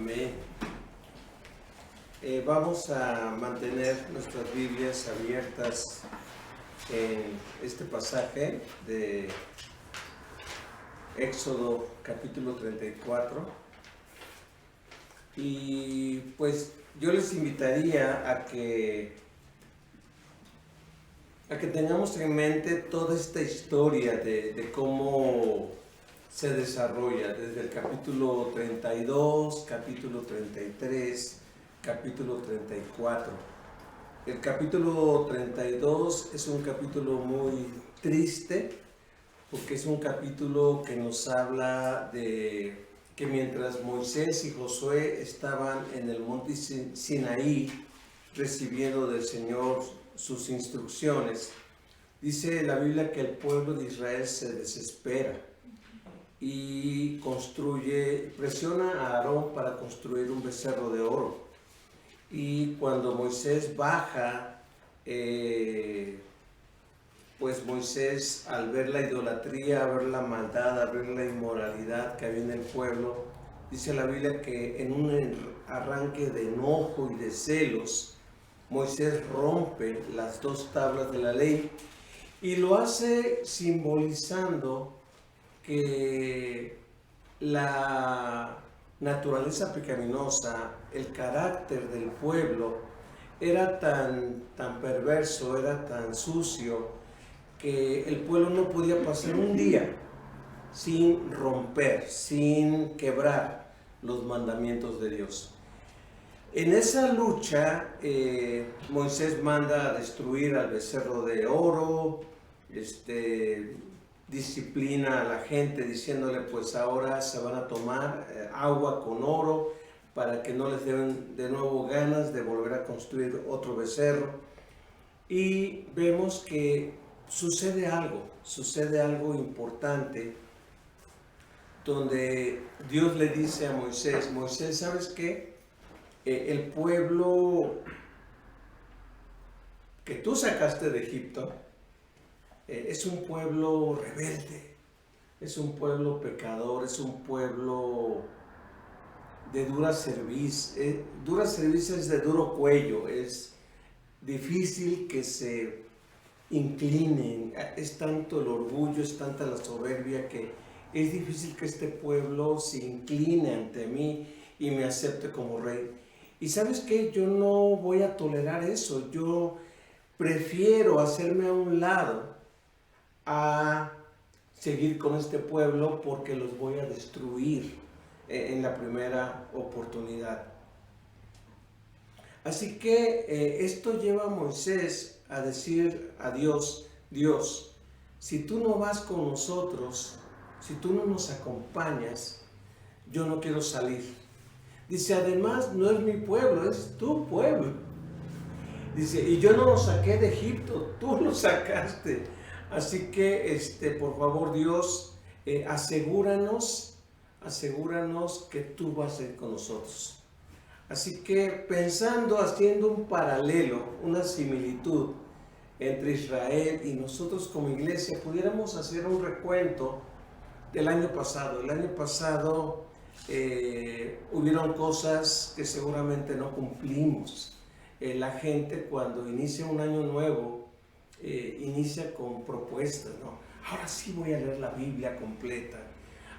Amén. Vamos a mantener nuestras Biblias abiertas en este pasaje de Éxodo capítulo 34. Y pues yo les invitaría a que tengamos en mente toda esta historia de cómo se desarrolla desde el capítulo 32, capítulo 33, capítulo 34. El capítulo 32 es un capítulo muy triste porque es un capítulo que nos habla de que mientras Moisés y Josué estaban en el monte Sinaí recibiendo del Señor sus instrucciones, dice la Biblia que el pueblo de Israel se desespera y presiona a Aarón para construir un becerro de oro. Y cuando Moisés baja, pues Moisés, al ver la idolatría, al ver la maldad, al ver la inmoralidad que había en el pueblo, dice la Biblia que en un arranque de enojo y de celos, Moisés rompe las dos tablas de la ley y lo hace simbolizando que la naturaleza pecaminosa, el carácter del pueblo era tan perverso, era tan sucio, que el pueblo no podía pasar un día sin romper, sin quebrar los mandamientos de Dios. En esa lucha, Moisés manda a destruir al becerro de oro, disciplina a la gente diciéndole pues ahora se van a tomar agua con oro para que no les den de nuevo ganas de volver a construir otro becerro. Y vemos que sucede algo importante donde Dios le dice a Moisés, Moisés, ¿sabes qué? El pueblo que tú sacaste de Egipto es un pueblo rebelde, es un pueblo pecador, es un pueblo de dura cerviz. Dura cerviz es de duro cuello, es difícil que se inclinen, es tanto el orgullo, es tanta la soberbia que es difícil que este pueblo se incline ante mí y me acepte como rey. Y ¿sabes qué? Yo no voy a tolerar eso, yo prefiero hacerme a un lado a seguir con este pueblo porque los voy a destruir en la primera oportunidad. Así que esto lleva a Moisés a decir a Dios, Dios, si tú no vas con nosotros, si tú no nos acompañas, yo no quiero salir. Dice, además no es mi pueblo, es tu pueblo. Dice, y yo no lo saqué de Egipto, tú lo sacaste. Así que, por favor, Dios, asegúranos que tú vas a ir con nosotros. Así que pensando, haciendo un paralelo, una similitud entre Israel y nosotros como iglesia, pudiéramos hacer un recuento del año pasado. El año pasado hubieron cosas que seguramente no cumplimos. La gente cuando inicia un año nuevo, inicia con propuestas, ¿no? Ahora sí voy a leer la Biblia completa,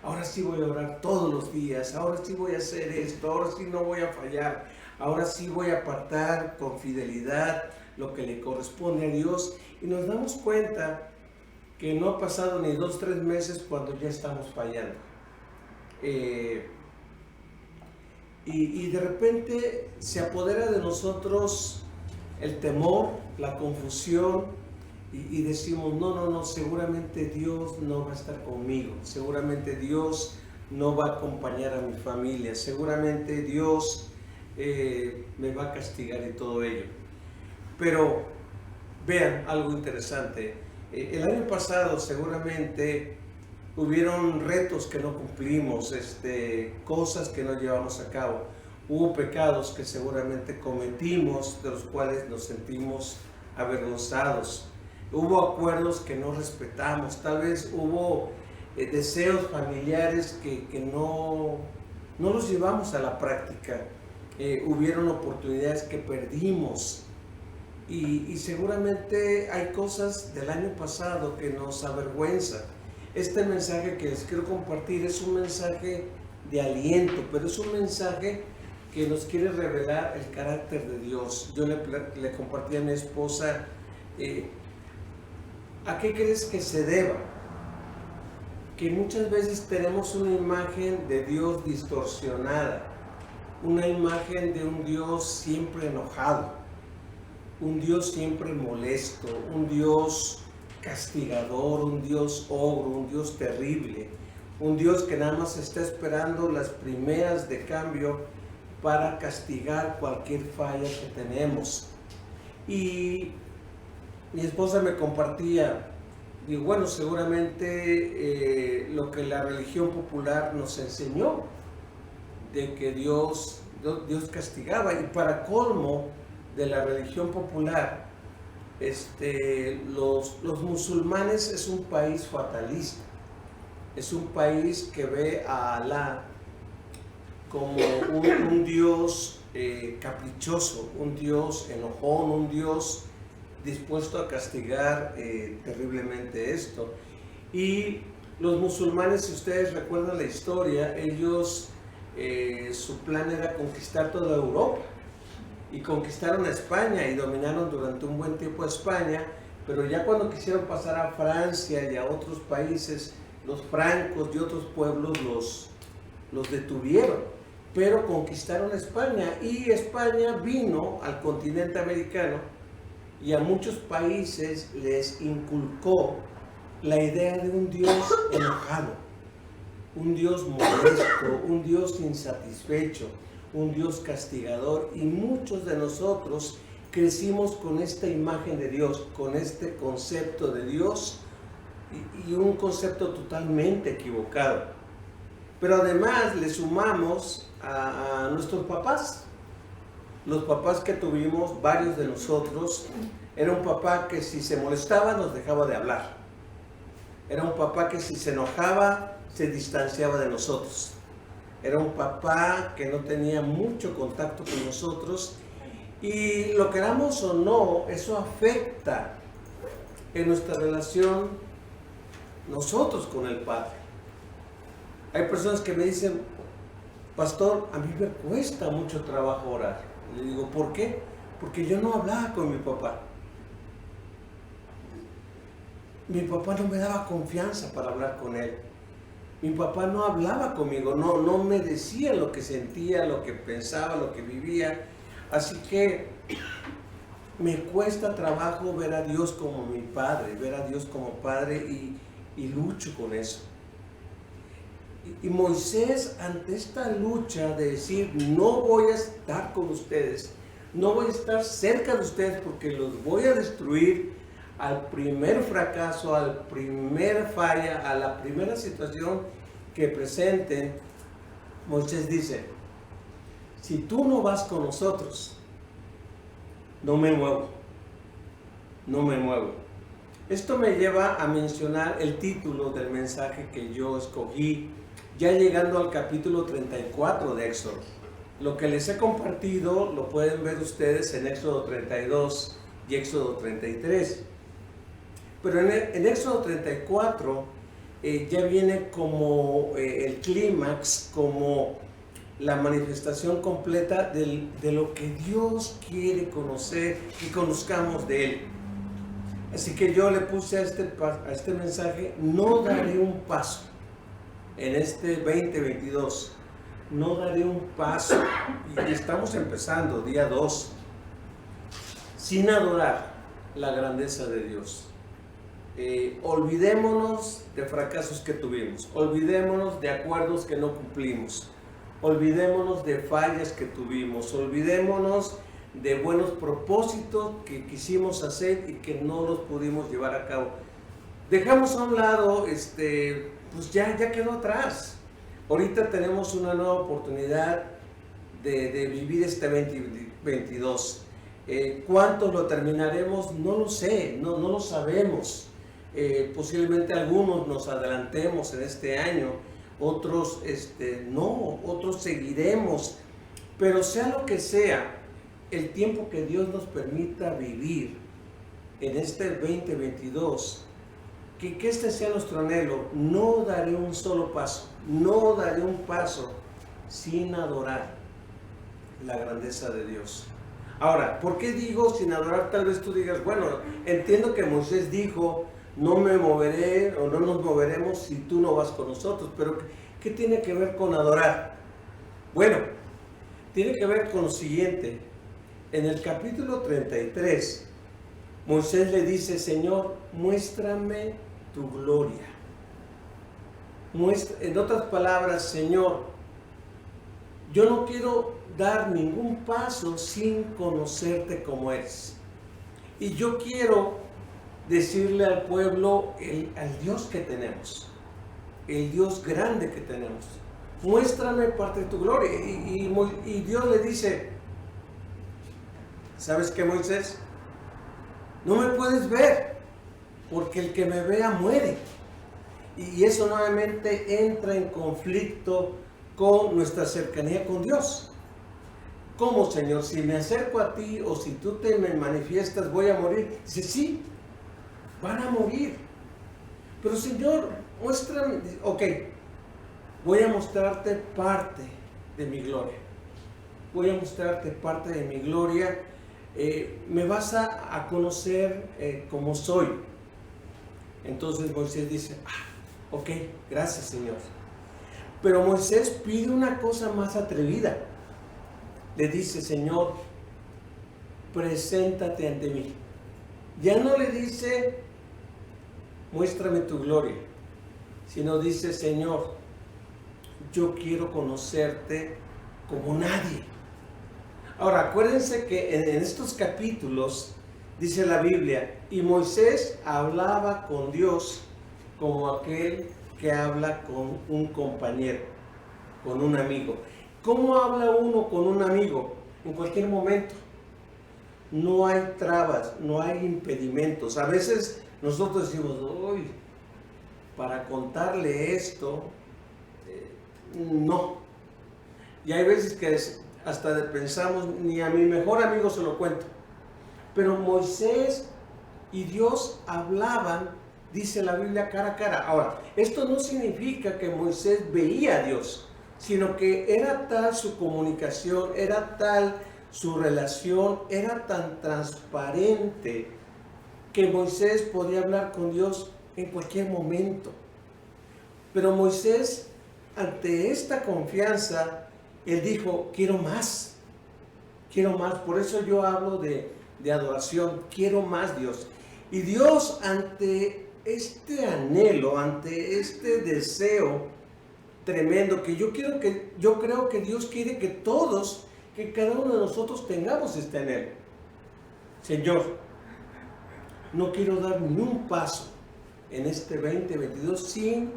ahora sí voy a orar todos los días, ahora sí voy a hacer esto, ahora sí no voy a fallar, ahora sí voy a apartar con fidelidad lo que le corresponde a Dios. Y nos damos cuenta que no ha pasado ni 2 o 3 meses cuando ya estamos fallando. Y de repente se apodera de nosotros el temor, la confusión, y decimos, no, seguramente Dios no va a estar conmigo, seguramente Dios no va a acompañar a mi familia, seguramente Dios me va a castigar y todo ello. Pero vean algo interesante, el año pasado seguramente hubieron retos que no cumplimos, cosas que no llevamos a cabo, hubo pecados que seguramente cometimos, de los cuales nos sentimos avergonzados. Hubo acuerdos que no respetamos, tal vez hubo deseos familiares que no no los llevamos a la práctica. Hubieron oportunidades que perdimos y seguramente hay cosas del año pasado que nos avergüenzan. Este mensaje que les quiero compartir es un mensaje de aliento, pero es un mensaje que nos quiere revelar el carácter de Dios. Yo le compartí a mi esposa, ¿a qué crees que se deba? Que muchas veces tenemos una imagen de Dios distorsionada, una imagen de un Dios siempre enojado, un Dios siempre molesto, un Dios castigador, un Dios ogro, un Dios terrible, un Dios que nada más está esperando las primeras de cambio para castigar cualquier falla que tenemos. Y mi esposa me compartía, digo, bueno, seguramente lo que la religión popular nos enseñó, de que Dios castigaba, y para colmo de la religión popular, los musulmanes es un país fatalista, es un país que ve a Alá como un Dios caprichoso, un Dios enojón, un Dios dispuesto a castigar terriblemente esto. Y los musulmanes, si ustedes recuerdan la historia, ellos, su plan era conquistar toda Europa, y conquistaron a España y dominaron durante un buen tiempo a España, pero ya cuando quisieron pasar a Francia y a otros países, los francos y otros pueblos los detuvieron, pero conquistaron a España, y España vino al continente americano y a muchos países les inculcó la idea de un Dios enojado, un Dios molesto, un Dios insatisfecho, un Dios castigador, y muchos de nosotros crecimos con esta imagen de Dios, con este concepto de Dios, y un concepto totalmente equivocado. Pero además le sumamos a nuestros papás. Los papás que tuvimos, varios de nosotros, era un papá que si se molestaba nos dejaba de hablar. Era un papá que si se enojaba se distanciaba de nosotros. Era un papá que no tenía mucho contacto con nosotros, y lo queramos o no, eso afecta en nuestra relación nosotros con el Padre. Hay personas que me dicen, pastor, a mí me cuesta mucho trabajo orar. Le digo, ¿por qué? Porque yo no hablaba con mi papá. Mi papá no me daba confianza para hablar con él. Mi papá no hablaba conmigo, no me decía lo que sentía, lo que pensaba, lo que vivía. Así que me cuesta trabajo ver a Dios como mi Padre, ver a Dios como Padre, y lucho con eso. Y Moisés, ante esta lucha de decir, no voy a estar con ustedes, no voy a estar cerca de ustedes porque los voy a destruir, al primer fracaso, a la primera falla, a la primera situación que presenten, Moisés dice, si tú no vas con nosotros, no me muevo, no me muevo. Esto me lleva a mencionar el título del mensaje que yo escogí, ya llegando al capítulo 34 de Éxodo. Lo que les he compartido lo pueden ver ustedes en Éxodo 32 y Éxodo 33. Pero en Éxodo 34 ya viene como el clímax, como la manifestación completa de lo que Dios quiere conocer y conozcamos de Él. Así que yo le puse a este mensaje, no daré un paso en este 2022, no daré un paso, y estamos empezando, día 2, sin adorar la grandeza de Dios. Olvidémonos de fracasos que tuvimos, olvidémonos de acuerdos que no cumplimos, olvidémonos de fallas que tuvimos, olvidémonos de buenos propósitos que quisimos hacer y que no los pudimos llevar a cabo. Dejamos a un lado, pues ya quedó atrás. Ahorita tenemos una nueva oportunidad de vivir este 2022. ¿Cuántos lo terminaremos? No lo sé, no lo sabemos. Posiblemente algunos nos adelantemos en este año, otros no, otros seguiremos. Pero sea lo que sea, el tiempo que Dios nos permita vivir en este 2022, que este sea nuestro anhelo. No daré un solo paso, no daré un paso sin adorar la grandeza de Dios. Ahora, ¿por qué digo sin adorar? Tal vez tú digas, bueno, entiendo que Moisés dijo, no me moveré o no nos moveremos si tú no vas con nosotros, pero ¿qué tiene que ver con adorar? Bueno, tiene que ver con lo siguiente. En el capítulo 33, Moisés le dice, Señor, muéstrame tu gloria. En otras palabras, Señor, yo no quiero dar ningún paso sin conocerte como eres. Y yo quiero decirle al pueblo al Dios que tenemos, el Dios grande que tenemos. Muéstrame parte de tu gloria. Y Dios le dice, ¿sabes qué, Moisés? No me puedes ver, porque el que me vea muere. Y eso nuevamente entra en conflicto con nuestra cercanía con Dios. ¿Cómo, Señor? Si me acerco a ti o si tú te me manifiestas, ¿voy a morir? Dice, sí, van a morir. Pero, Señor, muéstrame. Ok, voy a mostrarte parte de mi gloria. Voy a mostrarte parte de mi gloria. Me vas a conocer como soy. Entonces Moisés dice, ok, gracias, Señor. Pero Moisés pide una cosa más atrevida. Le dice, Señor, preséntate ante mí. Ya no le dice, muéstrame tu gloria, sino dice, Señor, yo quiero conocerte como nadie. Ahora, acuérdense que en estos capítulos dice la Biblia, y Moisés hablaba con Dios como aquel que habla con un compañero, con un amigo. ¿Cómo habla uno con un amigo? En cualquier momento. No hay trabas, no hay impedimentos. A veces nosotros decimos, uy, para contarle esto, no. Y hay veces que hasta pensamos, ni a mi mejor amigo se lo cuento. Pero Moisés y Dios hablaban, dice la Biblia, cara a cara. Ahora, esto no significa que Moisés veía a Dios, sino que era tal su comunicación, era tal su relación, era tan transparente que Moisés podía hablar con Dios en cualquier momento. Pero Moisés, ante esta confianza, él dijo, quiero más, quiero más. Por eso yo hablo de adoración, quiero más, Dios. Y Dios, ante este anhelo, ante este deseo tremendo, que yo creo que Dios quiere que todos, que cada uno de nosotros tengamos este anhelo. Señor, no quiero dar ni un paso en este 2022 sin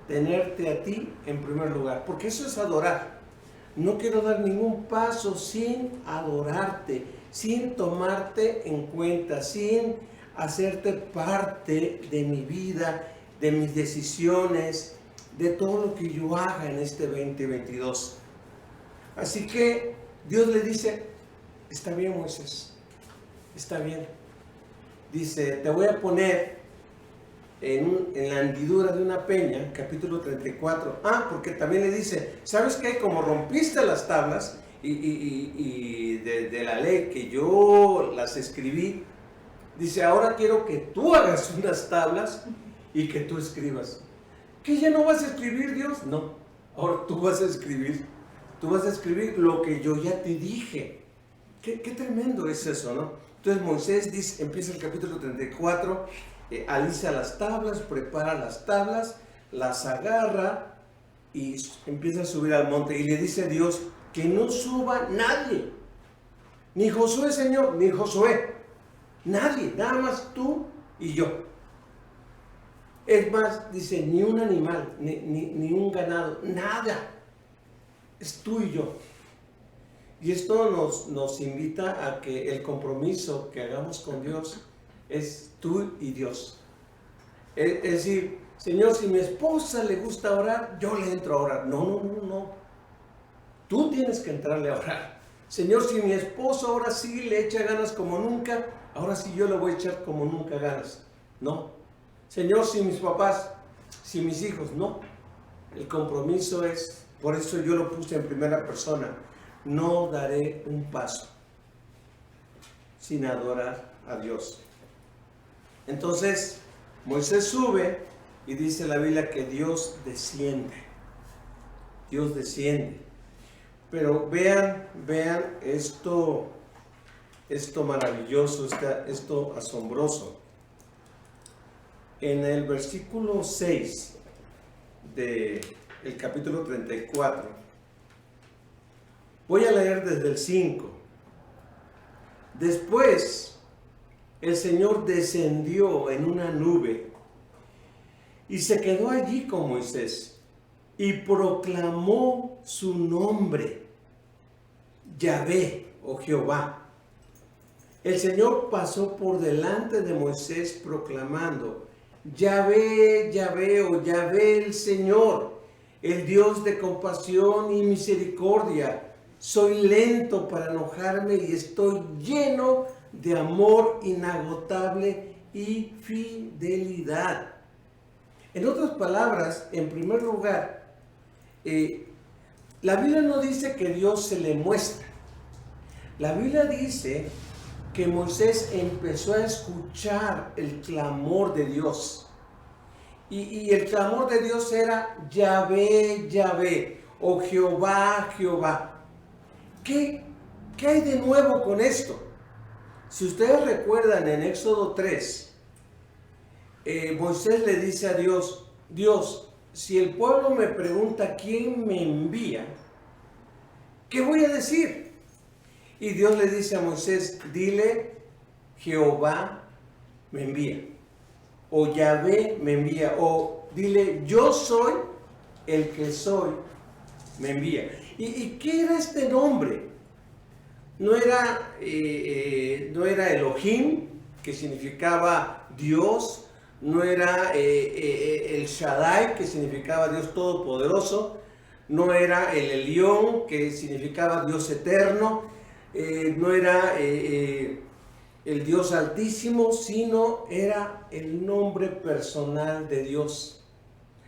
tenerte a ti en primer lugar, porque eso es adorar. No quiero dar ningún paso sin adorarte, sin tomarte en cuenta, sin hacerte parte de mi vida, de mis decisiones, de todo lo que yo haga en este 2022. Así que Dios le dice, está bien, Moisés, está bien. Dice, te voy a poner en la hendidura de una peña, capítulo 34. Porque también le dice, ¿sabes qué? Como rompiste las tablas y de la ley que yo las escribí, dice, ahora quiero que tú hagas unas tablas y que tú escribas. ¿Que ya no vas a escribir, Dios? No, ahora tú vas a escribir. Tú vas a escribir lo que yo ya te dije. Qué tremendo es eso, ¿no? Entonces Moisés dice, empieza el capítulo 34, alisa las tablas, prepara las tablas, las agarra y empieza a subir al monte. Y le dice a Dios que no suba nadie. Ni Josué, Señor, ni Josué. Nadie, nada más tú y yo. Es más, dice, ni un animal, ni un ganado, nada. Es tú y yo. Y esto nos invita a que el compromiso que hagamos con Dios es tú y Dios. Es decir, Señor, si mi esposa le gusta orar, yo le entro a orar. No. Tú tienes que entrarle a orar. Señor, si mi esposo ahora sí le echa ganas como nunca, ahora sí yo le voy a echar como nunca ganas. No. Señor, si mis papás, si mis hijos, no. El compromiso es, por eso yo lo puse en primera persona, no daré un paso sin adorar a Dios. Entonces, Moisés sube y dice la Biblia que Dios desciende. Dios desciende. Pero vean esto maravilloso, esto asombroso. En el versículo 6 del capítulo 34, voy a leer desde el 5. Después, el Señor descendió en una nube y se quedó allí con Moisés y proclamó su nombre, Yahvé o Jehová. El Señor pasó por delante de Moisés proclamando, Yahvé, Yahvé o Yahvé el Señor, el Dios de compasión y misericordia. Soy lento para enojarme y estoy lleno de amor inagotable y fidelidad. En otras palabras, en primer lugar, la Biblia no dice que Dios se le muestra. La Biblia dice que Moisés empezó a escuchar el clamor de Dios. Y el clamor de Dios era Yahvé, Yahvé, o Jehová, Jehová. ¿Qué hay de nuevo con esto? Si ustedes recuerdan en Éxodo 3, Moisés le dice a Dios, Dios, si el pueblo me pregunta quién me envía, ¿qué voy a decir? Y Dios le dice a Moisés, dile, Jehová me envía, o Yahvé me envía, o dile, yo soy el que soy, me envía. ¿Y qué era este nombre? No era Elohim, que significaba Dios, no era el Shaddai, que significaba Dios Todopoderoso, no era el Elión, que significaba Dios Eterno, no era el Dios Altísimo, sino era el nombre personal de Dios.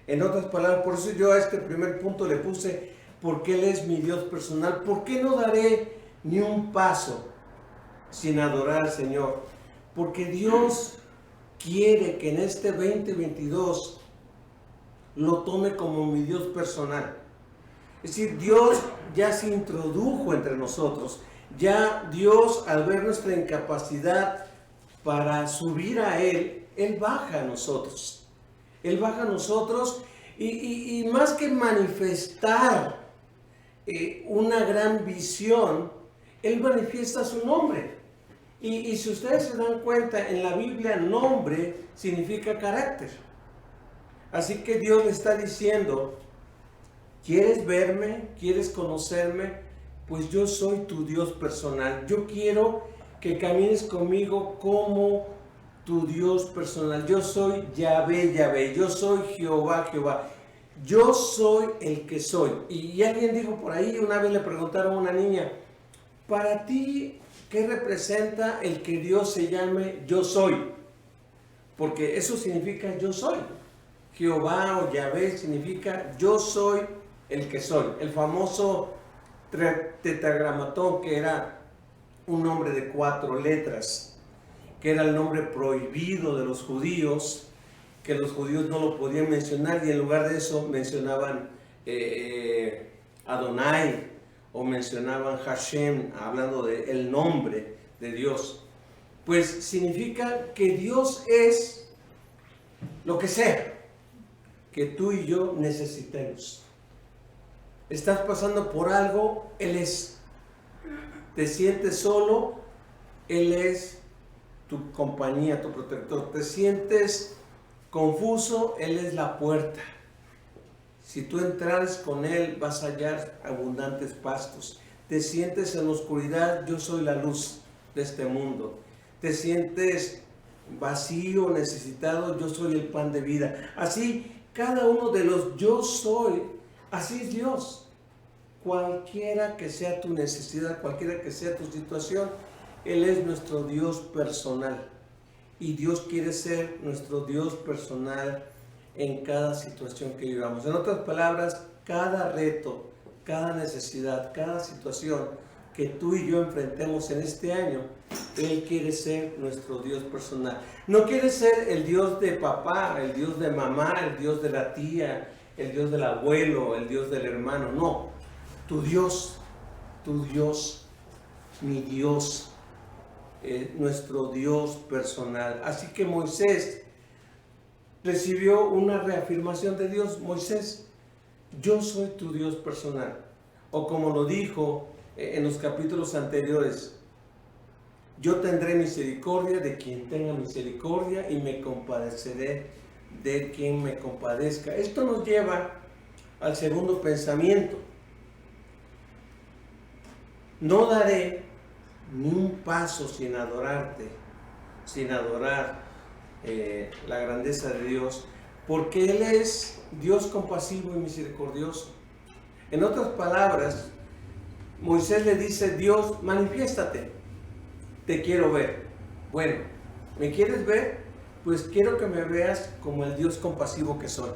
En otras palabras, por eso yo a este primer punto le puse, porque Él es mi Dios personal. ¿Por qué no daré ni un paso sin adorar al Señor? Porque Dios quiere que en este 2022 lo tome como mi Dios personal. Es decir, Dios ya se introdujo entre nosotros. Ya Dios, al ver nuestra incapacidad para subir a Él, Él baja a nosotros. Él baja a nosotros y más que manifestar una gran visión, Él manifiesta su nombre. Y si ustedes se dan cuenta, en la Biblia nombre significa carácter. Así que Dios le está diciendo, ¿quieres verme? ¿Quieres conocerme? Pues yo soy tu Dios personal. Yo quiero que camines conmigo como tu Dios personal. Yo soy Yahvé, Yahvé. Yo soy Jehová, Jehová. Yo soy el que soy. Y alguien dijo por ahí, una vez le preguntaron a una niña, para ti, ¿qué representa el que Dios se llame yo soy? Porque eso significa yo soy. Jehová o Yahvé significa yo soy el que soy. El famoso tetragramatón, que era un nombre de 4 letras, que era el nombre prohibido de los judíos, que los judíos no lo podían mencionar, y en lugar de eso mencionaban Adonai o mencionaban Hashem, hablando del nombre de Dios. Pues significa que Dios es lo que sea que tú y yo necesitemos. Estás pasando por algo, Él es. Te sientes solo, Él es tu compañía, tu protector. Te sientes confuso, Él es la puerta. Si tú entras con Él, vas a hallar abundantes pastos. Te sientes en la oscuridad, yo soy la luz de este mundo. Te sientes vacío, necesitado, yo soy el pan de vida. Así, cada uno de los yo soy, así es Dios. Cualquiera que sea tu necesidad, cualquiera que sea tu situación, Él es nuestro Dios personal. Y Dios quiere ser nuestro Dios personal en cada situación que vivamos. En otras palabras, cada reto, cada necesidad, cada situación que tú y yo enfrentemos en este año, Él quiere ser nuestro Dios personal. No quiere ser el Dios de papá, el Dios de mamá, el Dios de la tía, el Dios del abuelo, el Dios del hermano. No, tu Dios, mi Dios, nuestro Dios personal. Así que Moisés recibió una reafirmación de Dios. Moisés, yo soy tu Dios personal. O como lo dijo en los capítulos anteriores, yo tendré misericordia de quien tenga misericordia y me compadeceré de quien me compadezca. Esto nos lleva al segundo pensamiento. No daré ni un paso sin adorarte, sin adorar la grandeza de Dios, porque Él es Dios compasivo y misericordioso. En otras palabras, Moisés le dice: Dios, manifiéstate, te quiero ver. Bueno, ¿me quieres ver? Pues quiero que me veas como el Dios compasivo que soy.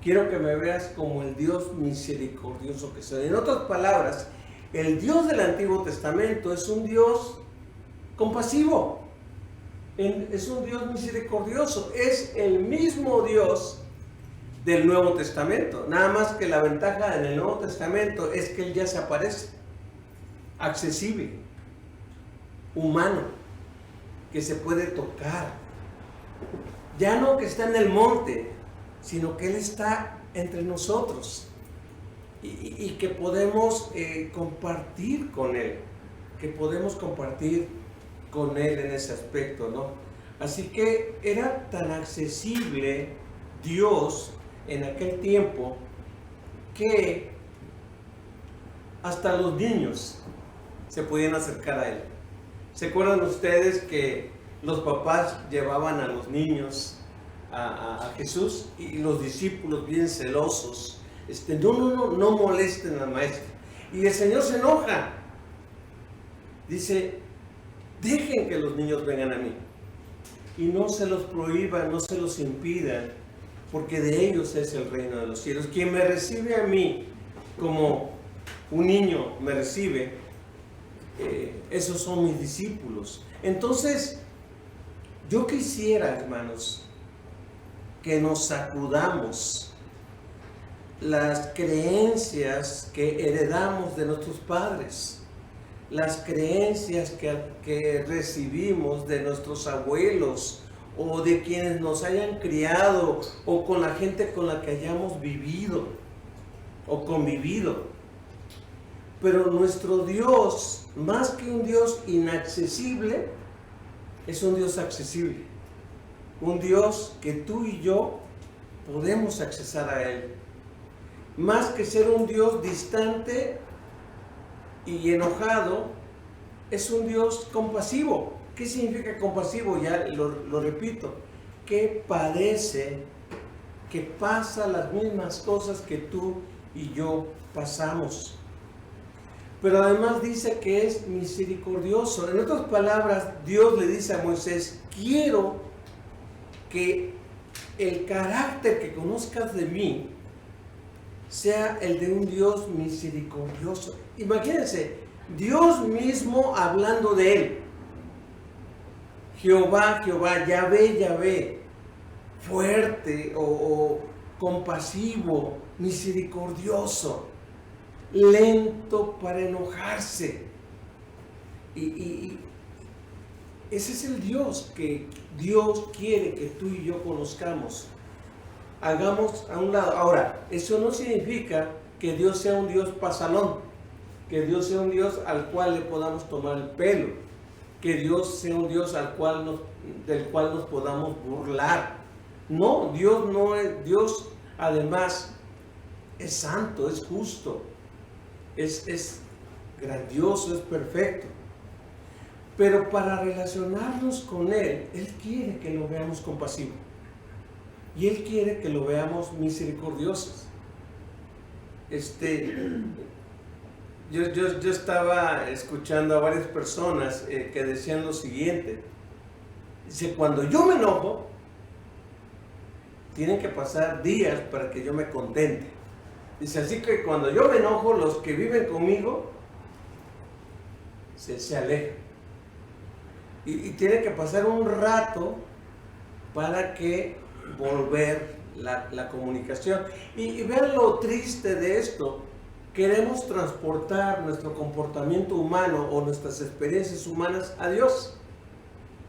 Quiero que me veas como el Dios misericordioso que soy. En otras palabras, el Dios del Antiguo Testamento es un Dios compasivo, es un Dios misericordioso, es el mismo Dios del Nuevo Testamento. Nada más que la ventaja en el Nuevo Testamento es que Él ya se aparece, accesible, humano, que se puede tocar. Ya no que está en el monte, sino que Él está entre nosotros y que podemos compartir con Él, en ese aspecto, ¿no? Así que era tan accesible Dios en aquel tiempo que hasta los niños se podían acercar a Él. ¿Se acuerdan ustedes que los papás llevaban a los niños a Jesús y los discípulos bien celosos? No molesten al maestro. Y el Señor se enoja. Dice: dejen que los niños vengan a mí. Y no se los prohíban, no se los impidan, porque de ellos es el reino de los cielos. Quien me recibe a mí como un niño me recibe, esos son mis discípulos. Entonces, yo quisiera, hermanos, que nos sacudamos las creencias que heredamos de nuestros padres, las creencias que recibimos de nuestros abuelos o de quienes nos hayan criado o con la gente con la que hayamos vivido o convivido. Pero nuestro Dios, más que un Dios inaccesible, es un Dios accesible. Un Dios que tú y yo podemos accesar a Él. Más que ser un Dios distante y enojado, es un Dios compasivo. ¿Qué significa compasivo? Ya lo repito, que padece, que pasa las mismas cosas que tú y yo pasamos. Pero además dice que es misericordioso. En otras palabras, Dios le dice a Moisés: quiero que el carácter que conozcas de mí sea el de un Dios misericordioso. Imagínense, Dios mismo hablando de Él. Jehová, Jehová, Yahvé, Yahvé, fuerte o compasivo, misericordioso, lento para enojarse. Y ese es el Dios que Dios quiere que tú y yo conozcamos. Hagamos a un lado. Ahora, eso no significa que Dios sea un Dios pasalón, que Dios sea un Dios al cual le podamos tomar el pelo, que Dios sea un Dios del cual nos podamos burlar. No, Dios no es. Dios además es santo, es justo, es grandioso, es perfecto. Pero para relacionarnos con Él, Él quiere que lo veamos compasivo. Y Él quiere que lo veamos misericordiosos. Yo estaba escuchando a varias personas que decían lo siguiente. Dice, cuando yo me enojo, tienen que pasar días para que yo me contente. Dice, así que cuando yo me enojo, los que viven conmigo se alejan. Y tiene que pasar un rato para que volver la comunicación. Y vean lo triste de esto. Queremos transportar nuestro comportamiento humano o nuestras experiencias humanas a Dios.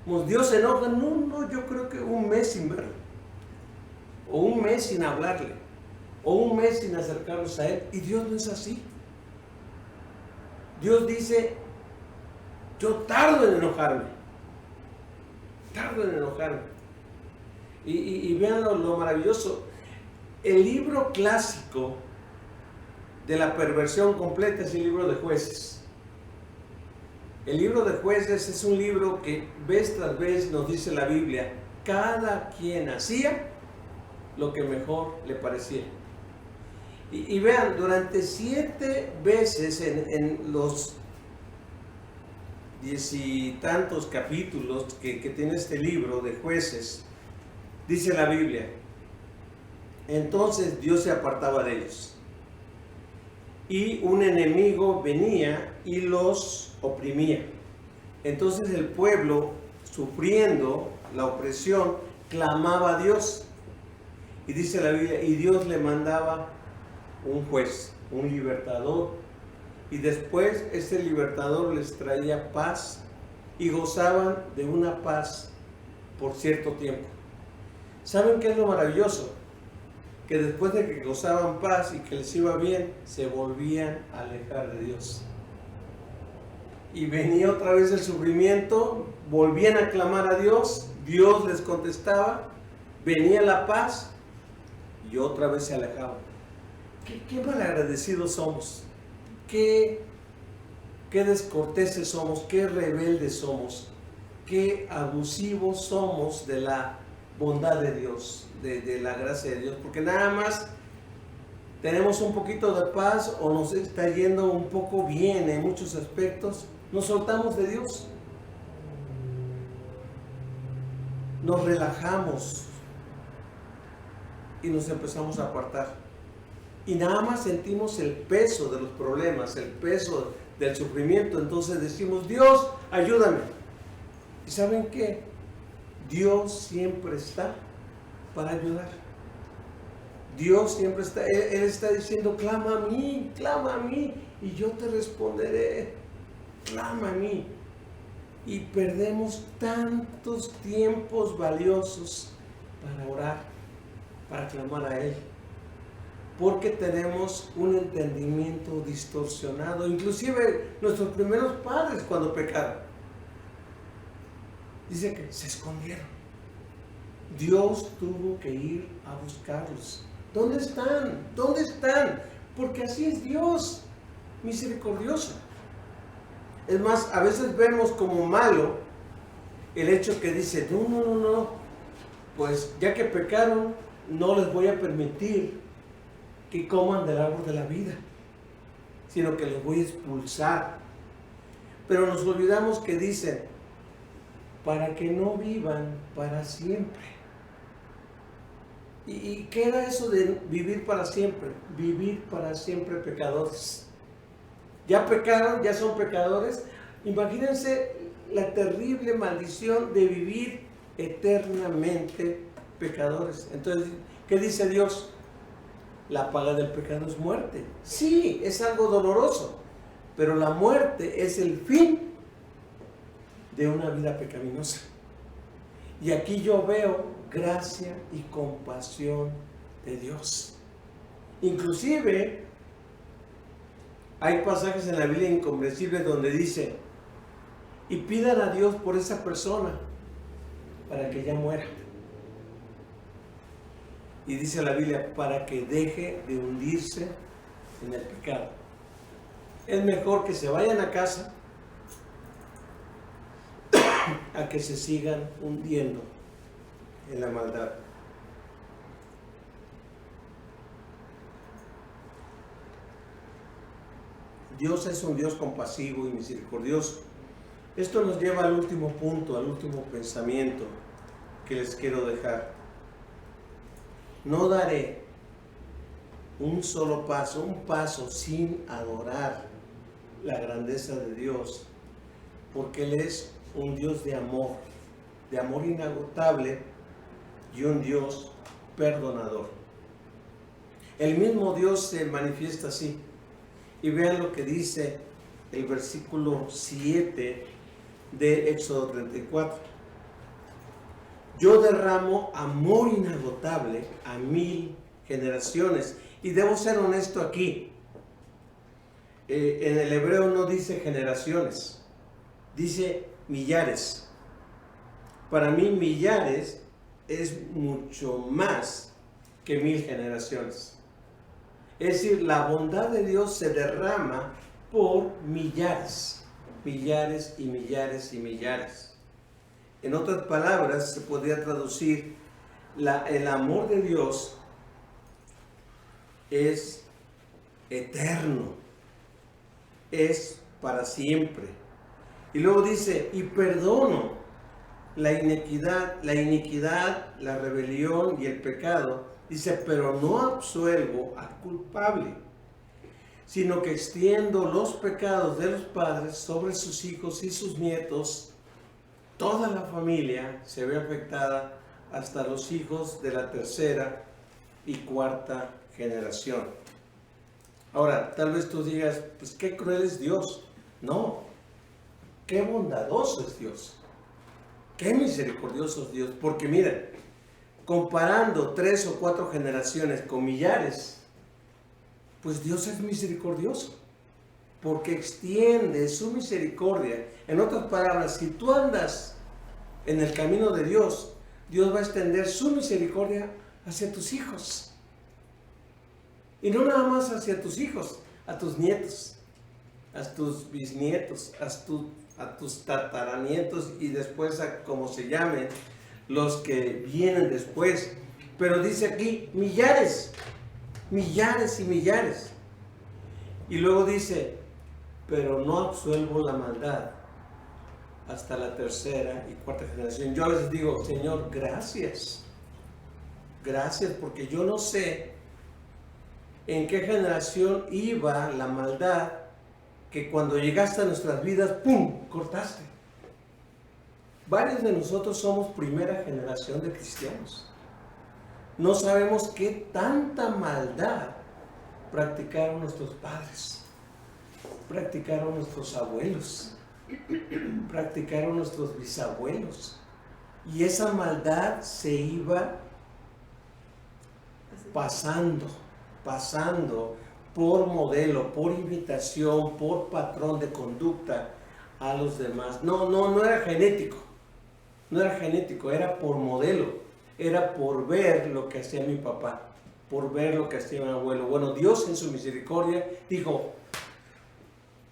Pues Dios se enoja, no, yo creo que un mes sin verlo, o un mes sin hablarle, o un mes sin acercarnos a Él. Y Dios no es así. Dios dice, yo tardo en enojarme. Y vean lo maravilloso. El libro clásico de la perversión completa es el libro de Jueces. El libro de Jueces es un libro que vez tras vez nos dice la Biblia, cada quien hacía lo que mejor le parecía. Y vean, durante 7 veces en los 10 y tantos capítulos que tiene este libro de Jueces, dice la Biblia, entonces Dios se apartaba de ellos. Y un enemigo venía y los oprimía. Entonces el pueblo, sufriendo la opresión, clamaba a Dios. Y dice la Biblia, y Dios le mandaba un juez, un libertador. Y después ese libertador les traía paz y gozaban de una paz por cierto tiempo. ¿Saben qué es lo maravilloso? Que después de que gozaban paz y que les iba bien, se volvían a alejar de Dios. Y venía otra vez el sufrimiento, volvían a clamar a Dios, Dios les contestaba, venía la paz y otra vez se alejaban. Qué malagradecidos somos, qué descorteses somos, qué rebeldes somos, qué abusivos somos de la bondad de Dios, de la gracia de Dios, porque nada más tenemos un poquito de paz o nos está yendo un poco bien en muchos aspectos, nos soltamos de Dios, nos relajamos y nos empezamos a apartar y nada más sentimos el peso de los problemas, el peso del sufrimiento. Entonces decimos, Dios, ayúdame. ¿Y saben qué? Dios siempre está para ayudar. Dios siempre está, Él está diciendo, clama a mí, y yo te responderé, clama a mí. Y perdemos tantos tiempos valiosos para orar, para clamar a Él, porque tenemos un entendimiento distorsionado. Inclusive nuestros primeros padres cuando pecaron, dice que se escondieron. Dios tuvo que ir a buscarlos. ¿Dónde están? ¿Dónde están? Porque así es Dios, misericordioso. Es más, a veces vemos como malo el hecho que dice, no, pues ya que pecaron, no les voy a permitir que coman del árbol de la vida, sino que los voy a expulsar. Pero nos olvidamos que dice, para que no vivan para siempre. ¿Y qué era eso de vivir para siempre? Vivir para siempre pecadores. Ya pecaron, ya son pecadores. Imagínense la terrible maldición de vivir eternamente pecadores. Entonces, ¿qué dice Dios? La paga del pecado es muerte. Sí, es algo doloroso, pero la muerte es el fin de una vida pecaminosa. Y aquí yo veo gracia y compasión de Dios. Inclusive hay pasajes en la Biblia incomprensibles donde dice, y pidan a Dios por esa persona para que ya muera. Y dice la Biblia, para que deje de hundirse en el pecado. Es mejor que se vayan a casa a que se sigan hundiendo en la maldad. Dios es un Dios compasivo y misericordioso. Esto nos lleva al último punto, al último pensamiento que les quiero dejar. No daré un solo paso, un paso sin adorar la grandeza de Dios, porque Él es un Dios de amor inagotable y un Dios perdonador. El mismo Dios se manifiesta así. Y vean lo que dice el versículo 7 de Éxodo 34. Yo derramo amor inagotable a 1000 generaciones. Y debo ser honesto aquí. En el hebreo no dice generaciones, dice millares. Para mí millares es mucho más que 1000 generaciones. Es decir, la bondad de Dios se derrama por millares, millares y millares y millares. En otras palabras, se podría traducir, el amor de Dios es eterno, es para siempre. Y luego dice, y perdono la iniquidad, la rebelión y el pecado. Dice, pero no absuelvo al culpable, sino que extiendo los pecados de los padres sobre sus hijos y sus nietos. Toda la familia se ve afectada hasta los hijos de la tercera y cuarta generación. Ahora, tal vez tú digas, pues qué cruel es Dios. No, qué bondadoso es Dios. Qué misericordioso es Dios. Porque miren, comparando 3 o 4 generaciones con millares, pues Dios es misericordioso, porque extiende su misericordia. En otras palabras, si tú andas en el camino de Dios, Dios va a extender su misericordia hacia tus hijos. Y no nada más hacia tus hijos, a tus nietos, a tus bisnietos, a tus tataranietos y después a como se llamen los que vienen después. Pero dice aquí millares, millares y millares. Y luego dice, pero no absuelvo la maldad hasta la tercera y cuarta generación. Yo a veces digo, Señor, gracias. Gracias, porque yo no sé en qué generación iba la maldad que cuando llegaste a nuestras vidas, ¡pum!, cortaste. Varios de nosotros somos primera generación de cristianos. No sabemos qué tanta maldad practicaron nuestros padres, practicaron nuestros abuelos, practicaron nuestros bisabuelos. Y esa maldad se iba pasando por modelo, por imitación, por patrón de conducta a los demás. No era genético. No era genético, era por modelo, era por ver lo que hacía mi papá, por ver lo que hacía mi abuelo. Bueno, Dios en su misericordia dijo,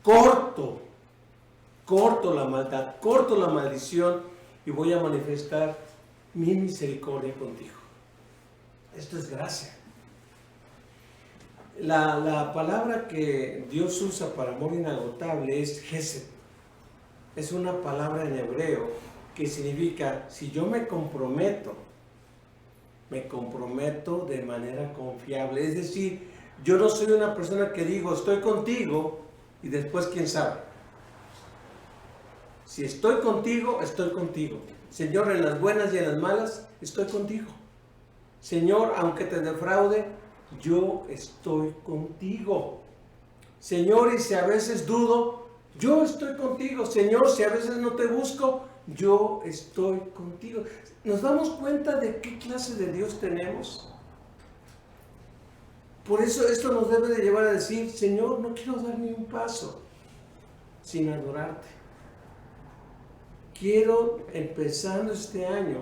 corto la maldad, corto la maldición y voy a manifestar mi misericordia contigo. Esto es gracia. La palabra que Dios usa para amor inagotable es Gesed. Es una palabra en hebreo que significa, si yo me comprometo de manera confiable. Es decir, yo no soy una persona que digo, estoy contigo y después quién sabe. Si estoy contigo, estoy contigo. Señor, en las buenas y en las malas, estoy contigo. Señor, aunque te defraude, yo estoy contigo. Señor, y si a veces dudo, yo estoy contigo. Señor, si a veces no te busco, yo estoy contigo. ¿Nos damos cuenta de qué clase de Dios tenemos? Por eso esto nos debe de llevar a decir, Señor, no quiero dar ni un paso sin adorarte. Quiero, empezando este año,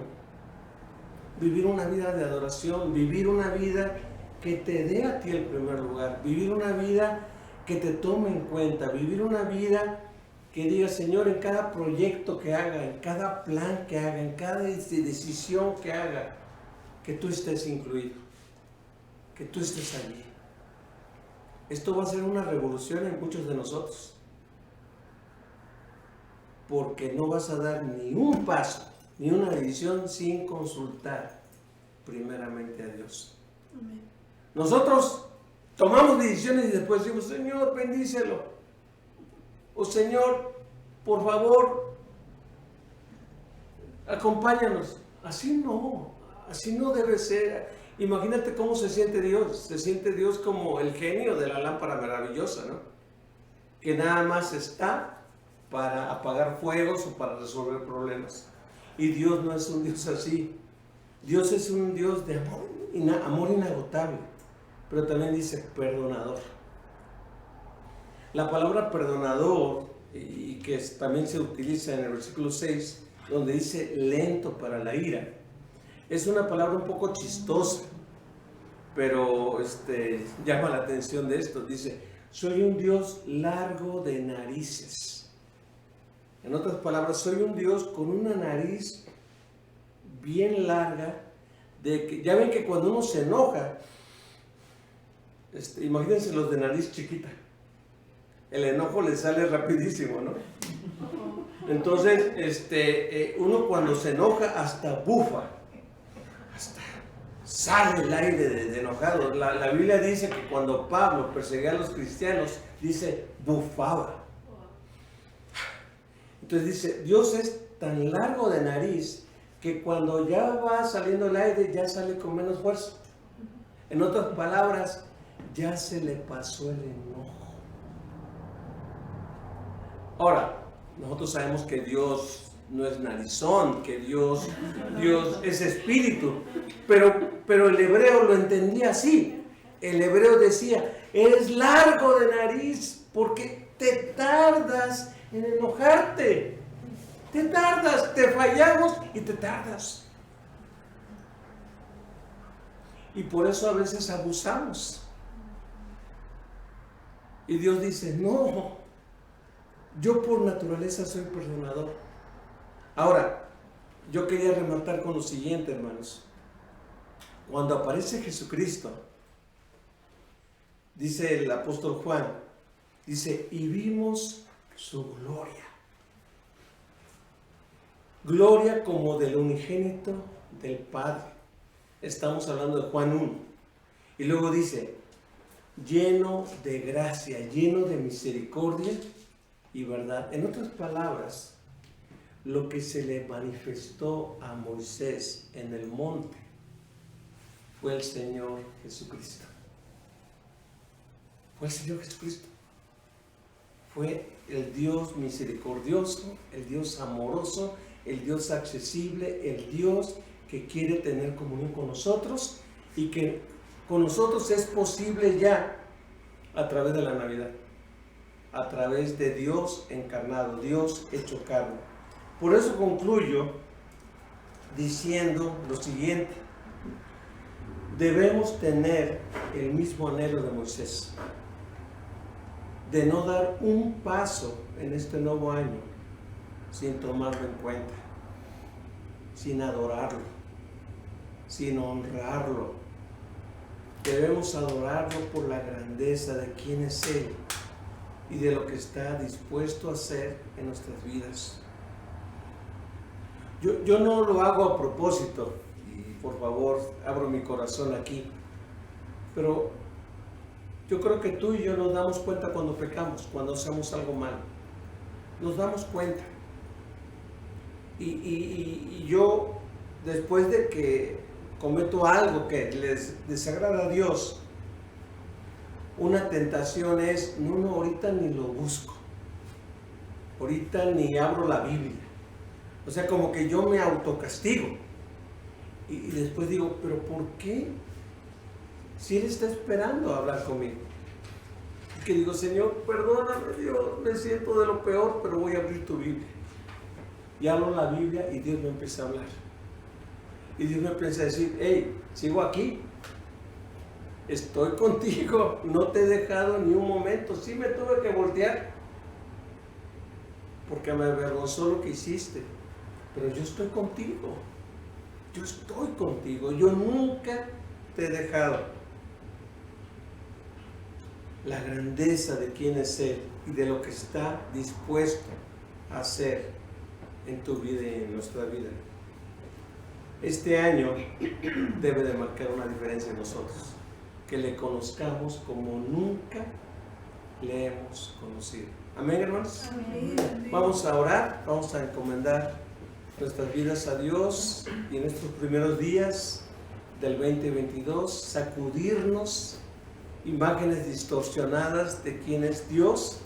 vivir una vida de adoración, vivir una vida que te dé a ti el primer lugar, vivir una vida que te tome en cuenta, vivir una vida que diga, Señor, en cada proyecto que haga, en cada plan que haga, en cada decisión que haga, que tú estés incluido, que tú estés allí. Esto va a ser una revolución en muchos de nosotros, porque no vas a dar ni un paso, ni una decisión sin consultar primeramente a Dios. Amén. Nosotros tomamos decisiones y después decimos, Señor, bendícelo. O Señor, por favor, acompáñanos. Así no debe ser. Imagínate cómo se siente Dios. Se siente Dios como el genio de la lámpara maravillosa, ¿no? Que nada más está para apagar fuegos o para resolver problemas. Y Dios no es un Dios así. Dios es un Dios de amor inagotable, pero también dice perdonador. La palabra perdonador, y que también se utiliza en el versículo 6, donde dice lento para la ira, es una palabra un poco chistosa, pero llama la atención de esto. Dice, soy un Dios largo de narices. En otras palabras, soy un Dios con una nariz bien larga, de que ya ven que cuando uno se enoja, imagínense los de nariz chiquita, el enojo le sale rapidísimo, ¿no? Entonces, uno cuando se enoja hasta bufa, hasta sale el aire de enojado. La Biblia dice que cuando Pablo perseguía a los cristianos, dice, bufaba. Entonces dice, Dios es tan largo de nariz que cuando ya va saliendo el aire, ya sale con menos fuerza. En otras palabras, ya se le pasó el enojo. Ahora, nosotros sabemos que Dios no es narizón, que Dios es espíritu, pero el hebreo lo entendía así. El hebreo decía, eres largo de nariz porque te tardas en enojarte. Te tardas, te fallamos y te tardas. Y por eso a veces abusamos. Y Dios dice, no, yo por naturaleza soy perdonador. Ahora, yo quería rematar con lo siguiente, hermanos. Cuando aparece Jesucristo, dice el apóstol Juan, dice, y vimos su gloria. Gloria como del unigénito del Padre. Estamos hablando de Juan 1. Y luego dice, lleno de gracia, lleno de misericordia y verdad. En otras palabras, lo que se le manifestó a Moisés en el monte fue el Señor Jesucristo. Fue el Señor Jesucristo. Fue el Dios misericordioso, el Dios amoroso, el Dios accesible, el Dios que quiere tener comunión con nosotros y que con nosotros es posible ya a través de la Navidad, a través de Dios encarnado, Dios hecho carne. Por eso concluyo diciendo lo siguiente: debemos tener el mismo anhelo de Moisés, de no dar un paso en este nuevo año sin tomarlo en cuenta, sin adorarlo, sin honrarlo. Debemos adorarlo por la grandeza de quién es Él y de lo que está dispuesto a hacer en nuestras vidas. Yo no lo hago a propósito, y por favor abro mi corazón aquí, pero yo creo que tú y yo nos damos cuenta cuando pecamos, cuando hacemos algo malo. Nos damos cuenta. Y yo, después de que cometo algo que les desagrada a Dios, una tentación es, no, ahorita ni lo busco. Ahorita ni abro la Biblia. O sea, como que yo me autocastigo. Y después digo, ¿pero por qué? Si Él está esperando a hablar conmigo. Y que digo, Señor, perdóname, Dios, me siento de lo peor, pero voy a abrir tu Biblia. Y abro la Biblia y Dios me empieza a hablar. Y Dios me empieza a decir, hey, sigo aquí. Estoy contigo, no te he dejado ni un momento. Sí me tuve que voltear. porque me avergonzó lo que hiciste, pero yo estoy contigo. Yo estoy contigo, yo nunca te he dejado. La grandeza de quién es Él y de lo que está dispuesto a hacer en tu vida y en nuestra vida. Este año debe de marcar una diferencia en nosotros, que le conozcamos como nunca le hemos conocido. Amén, hermanos. Amén. Vamos a orar, vamos a encomendar nuestras vidas a Dios y en estos primeros días del 2022 sacudirnos imágenes distorsionadas de quién es Dios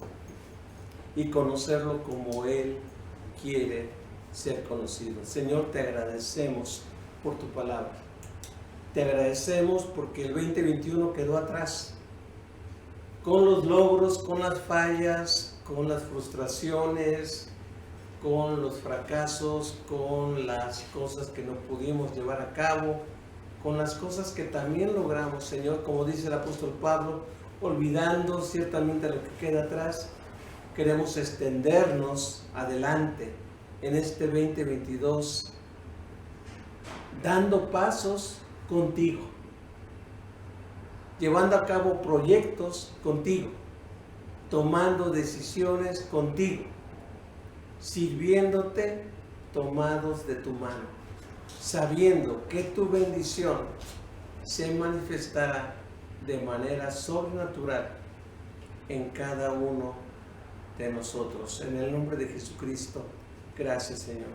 y conocerlo como Él quiere ser conocido. Señor, te agradecemos por tu palabra. Te agradecemos porque el 2021 quedó atrás, con los logros, con las fallas, con las frustraciones, con los fracasos, con las cosas que no pudimos llevar a cabo, con las cosas que también logramos, Señor, como dice el apóstol Pablo, olvidando ciertamente lo que queda atrás, queremos extendernos adelante en este 2022, dando pasos contigo, llevando a cabo proyectos contigo, tomando decisiones contigo, sirviéndote tomados de tu mano, sabiendo que tu bendición se manifestará de manera sobrenatural en cada uno de nosotros. En el nombre de Jesucristo, gracias, Señor.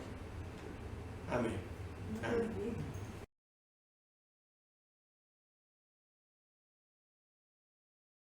Amén. Amén.